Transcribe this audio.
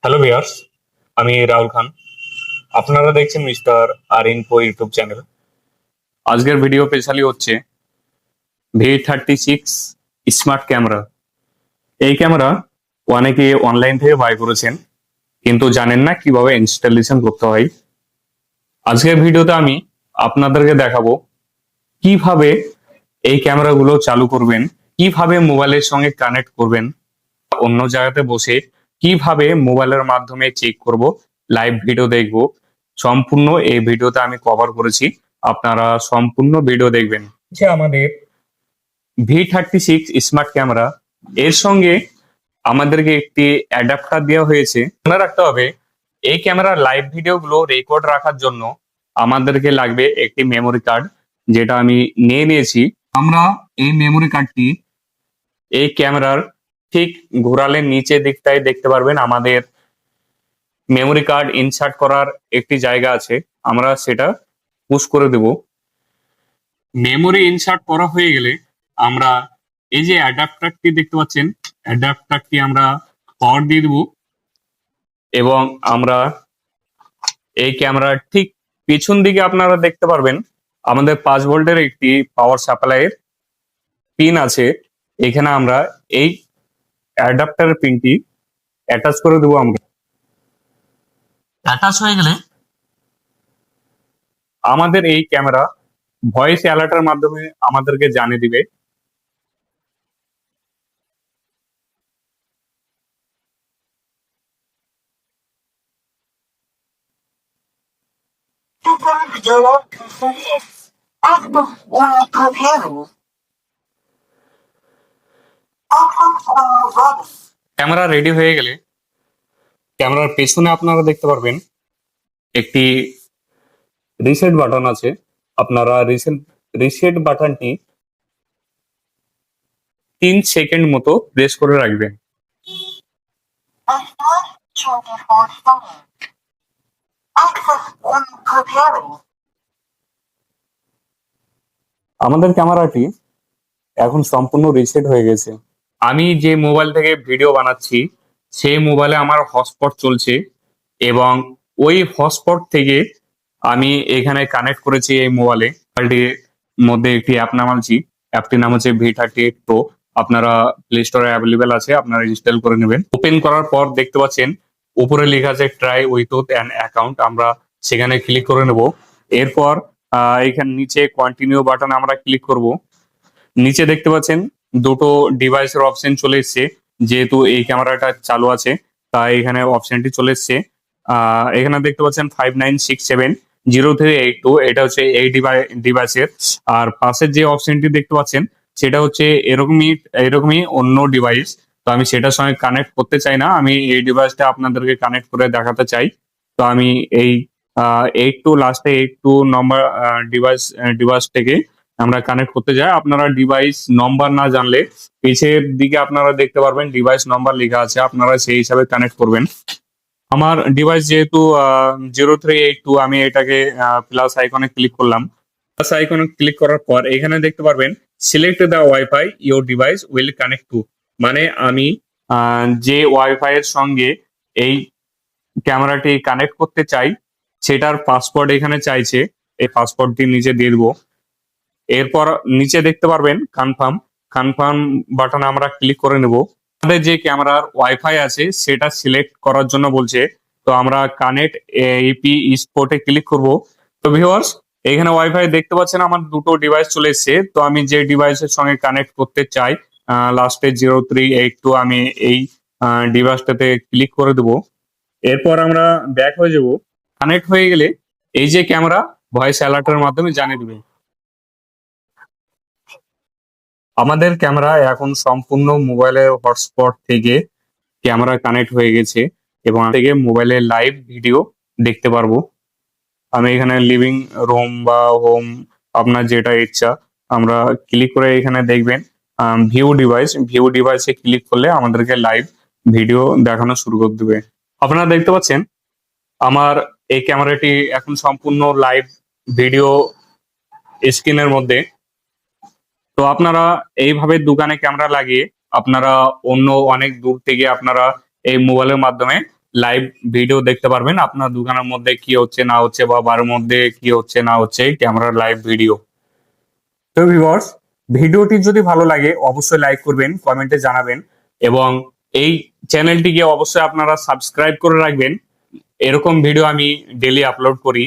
Hello viewers, আমি রাহুল খান। আপনারা দেখছেন মিস্টার আর ইনফো ইউটিউব চ্যানেল। আজকের ভিডিও স্পেশালি হচ্ছে V36 স্মার্ট ক্যামেরা। এই ক্যামেরা অনেকে অনলাইন থেকে বাই করেছেন, কিন্তু জানেন না কিভাবে ইনস্টলেশন করতে হয়। আজকের ভিডিওতে আমি আপনাদেরকে দেখাবো কিভাবে এই ক্যামেরাগুলো চালু করবেন, কিভাবে মোবাইলের সঙ্গে কানেক্ট করবেন, অন্য জায়গাতে বসে কিভাবে মোবাইলের মাধ্যমে চেক করব, লাইভ ভিডিও দেখব। সম্পূর্ণ এই ভিডিওতে আমি কভার করেছি, আপনারা সম্পূর্ণ ভিডিও দেখবেন। আমাদের V36 স্মার্ট ক্যামেরা, এর সঙ্গে আমাদেরকে একটি অ্যাডাপ্টার দেওয়া হয়েছে। মনে রাখতে হবে, এই ক্যামেরার লাইভ ভিডিওগুলো রেকর্ড রাখার জন্য আমাদেরকে লাগবে একটি মেমোরি কার্ড, যেটা আমি নিয়ে নিয়েছি। আমরা এই মেমোরি কার্ডটি এই ক্যামেরার ঠিক ঘোরালে নিচে দিকটায় দেখতে পারবেন আমাদের মেমোরি কার্ড ইনসার্ট করার একটি জায়গা আছে, আমরা সেটা পুশ করে দেব। মেমোরি ইনসার্ট করা হয়ে গেলে আমরা এই যে অ্যাডাপ্টারটি দেখতে পাচ্ছেন, অ্যাডাপ্টারটি আমরা পাওয়ার দিয়ে দেব এবং আমরা এই ক্যামেরার ঠিক পিছন দিকে আপনারা দেখতে পারবেন আমাদের 5 ভোল্টের একটি পাওয়ার সাপ্লাইয়ের পিন আছে। এখানে আমরা এই অ্যাডাপ্টারের পিনটি অ্যাটাচ করে দেবো। আমরা অ্যাটাচ হয়ে গেলে আমাদের এই ক্যামেরা ভয়েস অ্যালার্টের মাধ্যমে আমাদেরকে জানিয়ে দিবে ক্যামেরা রেডি হয়ে গেলে ক্যামেরার পেছনে আপনারা দেখতে পারবেন একটি রিসেট বাটন আছে। আপনারা রিসেট বাটনটি 3 সেকেন্ড মতো প্রেস করে রাখবেন। আমাদের ক্যামেরাটি এখন সম্পূর্ণ রিসেট হয়ে গেছে। আমি যে মোবাইল থেকে ভিডিও বানাচ্ছি সেই মোবাইলে আমার হটস্পট চলছে এবং ওই হটস্পট থেকে আমি এখানে কানেক্ট করেছি এই মোবাইলটির মধ্যে একটি অ্যাপ নামাচ্ছি। অ্যাপটির নাম হচ্ছে V38 Pro। আপনারা প্লে স্টোরে অ্যাভেলেবেল আছে, আপনারা ইনস্টল করে নেবেন। ওপেন করার পর দেখতে পাচ্ছেন উপরে লেখা আছে ট্রাই উইথ অ্যান অ্যাকাউন্ট, আমরা সেখানে ক্লিক করে নেব। এরপর এখানে নিচে কন্টিনিউ বাটন আমরা ক্লিক করব। নিচে দেখতে পাচ্ছেন দুটো ডিভাইসের অপশন চলে এসছে, যেহেতু এই ক্যামেরাটা চালু আছে তাই এখানে অপশনটি চলে এসছে। এখানে দেখতে পাচ্ছেন 59670382, এটা হচ্ছে এই ডিভাইসের। আর পাশের যে অপশনটি দেখতে পাচ্ছেন সেটা হচ্ছে এরকমই অন্য ডিভাইস। তো আমি সেটার সঙ্গে কানেক্ট করতে চাই না, আমি এই ডিভাইসটা আপনাদেরকে কানেক্ট করে দেখাতে চাই। তো আমি এই 82 নম্বর ডিভাইস থেকে আমরা কানেক্ট করতে যাই। আপনারা ডিভাইস নম্বর না জানলে পিছের দিকে আপনারা দেখতে পারবেন ডিভাইস নম্বর লেখা আছে, আপনারা সেই হিসাবে কানেক্ট করবেন। আমার ডিভাইস যেহেতু 0382, আমি এটাকে প্লাস আইকনে ক্লিক করলাম। প্লাস আইকনে ক্লিক করার পর এখানে দেখতে পারবেন select the wifi your device will connect to, মানে আমি যে ওয়াইফাই এর সঙ্গে এই ক্যামেরাটি কানেক্ট করতে চাই সেটার পাসওয়ার্ড এখানে চাইছে, এই পাসওয়ার্ডটি নিচে দিয়ে দেবো। এরপর নিচে দেখতে পারবেন কনফার্ম বাটনে আমরা ক্লিক করে নেব। আমাদের যে ক্যামেরার ওয়াইফাই আছে সেটা সিলেক্ট করার জন্য বলছে, তো আমরা কানেক্ট এপি স্পটে ক্লিক করব। তো ভিউয়ার্স, এখানে ওয়াইফাই দেখতে পাচ্ছেন আমার দুটো ডিভাইস চলে এসেছে। তো আমি যে ডিভাইসের সঙ্গে কানেক্ট করতে চাই লাস্টে 0382, আমি এই ডিভাইসটাতে ক্লিক করে দেব। এরপর আমরা ব্যাক হয়ে যাব। কানেক্ট হয়ে গেলে এই যে ক্যামেরা ভয়েস অ্যালার্টের মাধ্যমে জানিয়ে দেবে। আমাদের ক্যামেরা এখন সম্পূর্ণ মোবাইলের হটস্পট থেকে ক্যামেরা কানেক্ট হয়ে গেছে এবং থেকে মোবাইলে লাইভ ভিডিও দেখতে পারবো। আমি এখানে লিভিং রুম বা হোম, আপনার যেটা ইচ্ছা, আমরা ক্লিক করে এখানে দেখবেন ভিউ ডিভাইসে ক্লিক করলে আমাদেরকে লাইভ ভিডিও দেখানো শুরু করে দেবে। আপনারা দেখতে পাচ্ছেন আমার এই ক্যামেরাটি এখন সম্পূর্ণ লাইভ ভিডিও স্ক্রিনের মধ্যে। তো আপনারা এইভাবে দোকানে ক্যামেরা লাগিয়ে আপনারা অন্য অনেক দূর থেকে আপনারা এই মোবাইলের মাধ্যমে লাইভ ভিডিও দেখতে পারবেন আপনার দোকানের মধ্যে কি হচ্ছে না হচ্ছে বা বাড়ির মধ্যে কি হচ্ছে না হচ্ছে ক্যামেরার লাইভ ভিডিও। তো ভিউয়ার্স, ভিডিওটি যদি ভালো লাগে অবশ্যই লাইক করবেন, কমেন্টে জানাবেন এবং এই চ্যানেলটিকে অবশ্যই আপনারা সাবস্ক্রাইব করে রাখবেন। এরকম ভিডিও আমি ডেইলি আপলোড করি।